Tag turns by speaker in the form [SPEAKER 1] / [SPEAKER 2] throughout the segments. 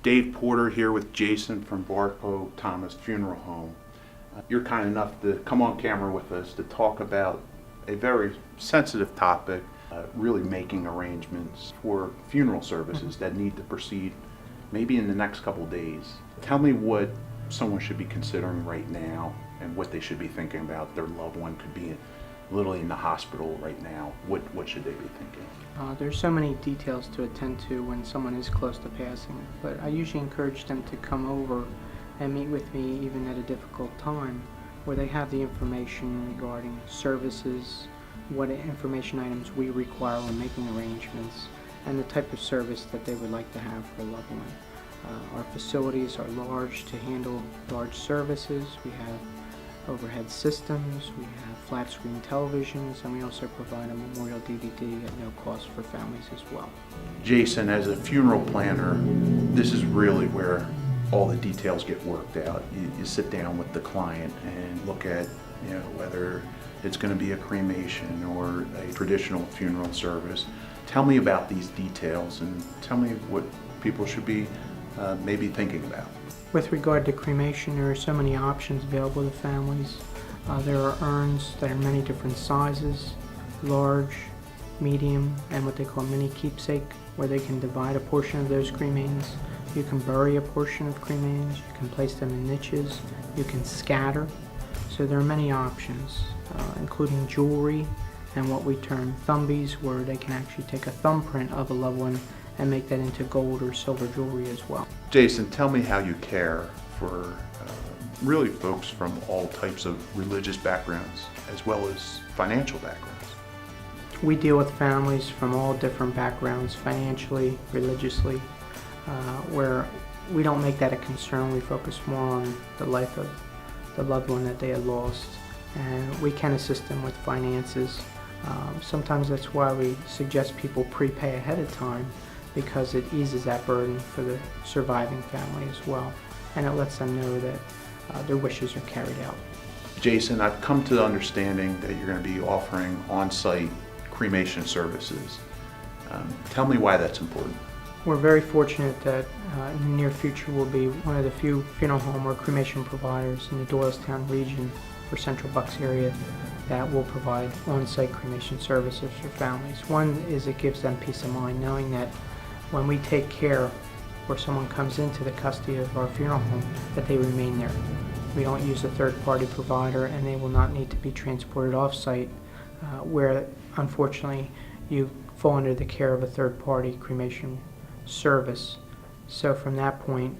[SPEAKER 1] Dave Porter here with Jason from Barco Thomas Funeral Home. You're kind enough to come on camera with us to talk about a very sensitive topic, really making arrangements for funeral services that need to proceed maybe in the next couple days. Tell me what someone should be considering right now and what they should be thinking about. Their loved one could be literally in the hospital right now. What should they be thinking?
[SPEAKER 2] There's so many details to attend to when someone is close to passing, but I usually encourage them to come over and meet with me even at a difficult time, where they have the information regarding services, what information items we require when making arrangements, and the type of service that they would like to have for a loved one. Our facilities are large to handle large services. We have overhead systems, we have flat screen televisions, and we also provide a memorial DVD at no cost for families as well.
[SPEAKER 1] Jason, as a funeral planner, this is really where all the details get worked out. You sit down with the client and look at whether it's going to be a cremation or a traditional funeral service. Tell me about these details and tell me what people should be maybe thinking about.
[SPEAKER 2] With regard to cremation, there are so many options available to families. There are urns that are many different sizes, large, medium, and what they call mini keepsake, where they can divide a portion of those cremains. You can bury a portion of cremains, you can place them in niches, you can scatter. So there are many options, including jewelry and what we term thumbies, where they can actually take a thumbprint of a loved one and make that into gold or silver jewelry as well.
[SPEAKER 1] Jason, tell me how you care for really folks from all types of religious backgrounds as well as financial backgrounds.
[SPEAKER 2] We deal with families from all different backgrounds, financially, religiously, where we don't make that a concern. We focus more on the life of the loved one that they had lost, and we can assist them with finances. Sometimes that's why we suggest people prepay ahead of time, because it eases that burden for the surviving family as well, and it lets them know that their wishes are carried out.
[SPEAKER 1] Jason, I've come to the understanding that you're going to be offering on-site cremation services. Tell me why that's important.
[SPEAKER 2] We're very fortunate that in the near future we'll be one of the few funeral home or cremation providers in the Doylestown region or Central Bucks area that will provide on-site cremation services for families. One is it gives them peace of mind knowing that when we take care or someone comes into the custody of our funeral home, that they remain there. We don't use a third-party provider, and they will not need to be transported off-site, where unfortunately you fall under the care of a third-party cremation service. So from that point,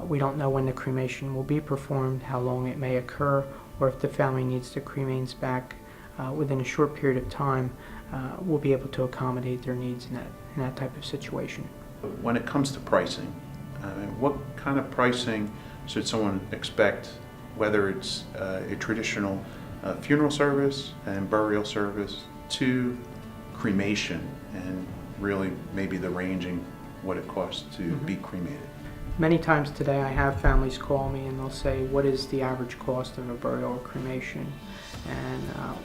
[SPEAKER 2] we don't know when the cremation will be performed, how long it may occur, or if the family needs the cremains back within a short period of time, we'll be able to accommodate their needs in that type of situation.
[SPEAKER 1] When it comes to pricing, what kind of pricing should someone expect, whether it's a traditional funeral service and burial service to cremation, and really maybe the ranging what it costs to be cremated?
[SPEAKER 2] Many times today I have families call me and they'll say, what is the average cost of a burial or cremation? And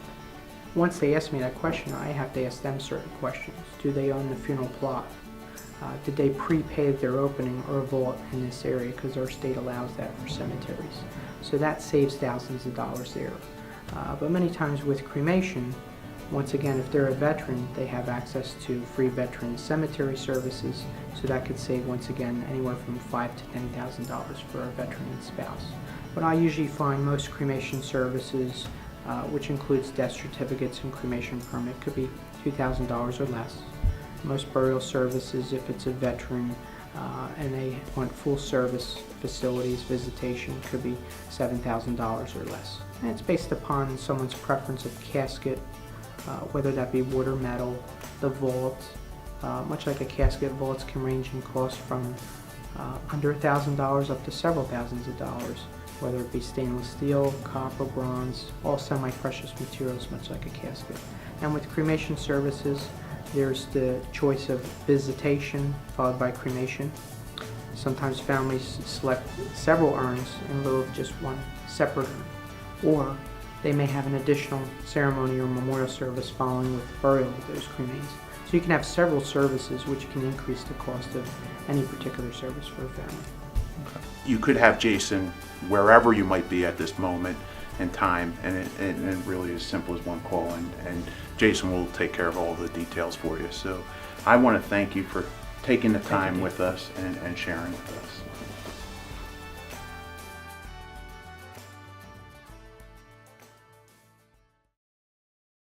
[SPEAKER 2] once they ask me that question, I have to ask them certain questions. Do they own the funeral plot? Did they prepave their opening or vault in this area, because our state allows that for cemeteries? So that saves thousands of dollars there. But many times with cremation, once again, if they're a veteran, they have access to free veteran cemetery services, so that could save, once again, anywhere from $5,000 to $10,000 for a veteran and spouse. But I usually find most cremation services, which includes death certificates and cremation permit, could be $2,000 or less. Most burial services, if it's a veteran and they want full service facilities, visitation, could be $7,000 or less. And it's based upon someone's preference of casket, whether that be wood or metal, the vault. Much like a casket, vaults can range in cost from under $1,000 up to several thousands of dollars, whether it be stainless steel, copper, bronze, all semi-precious materials, much like a casket. And with cremation services, there's the choice of visitation followed by cremation. Sometimes families select several urns in lieu of just one separate urn, or they may have an additional ceremony or memorial service following with burial of those cremains. So you can have several services which can increase the cost of any particular service for a family.
[SPEAKER 1] You could have Jason wherever you might be at this moment in time, and it really is simple as one call, and Jason will take care of all the details for you. So I want to thank you for taking the time with us and sharing with us.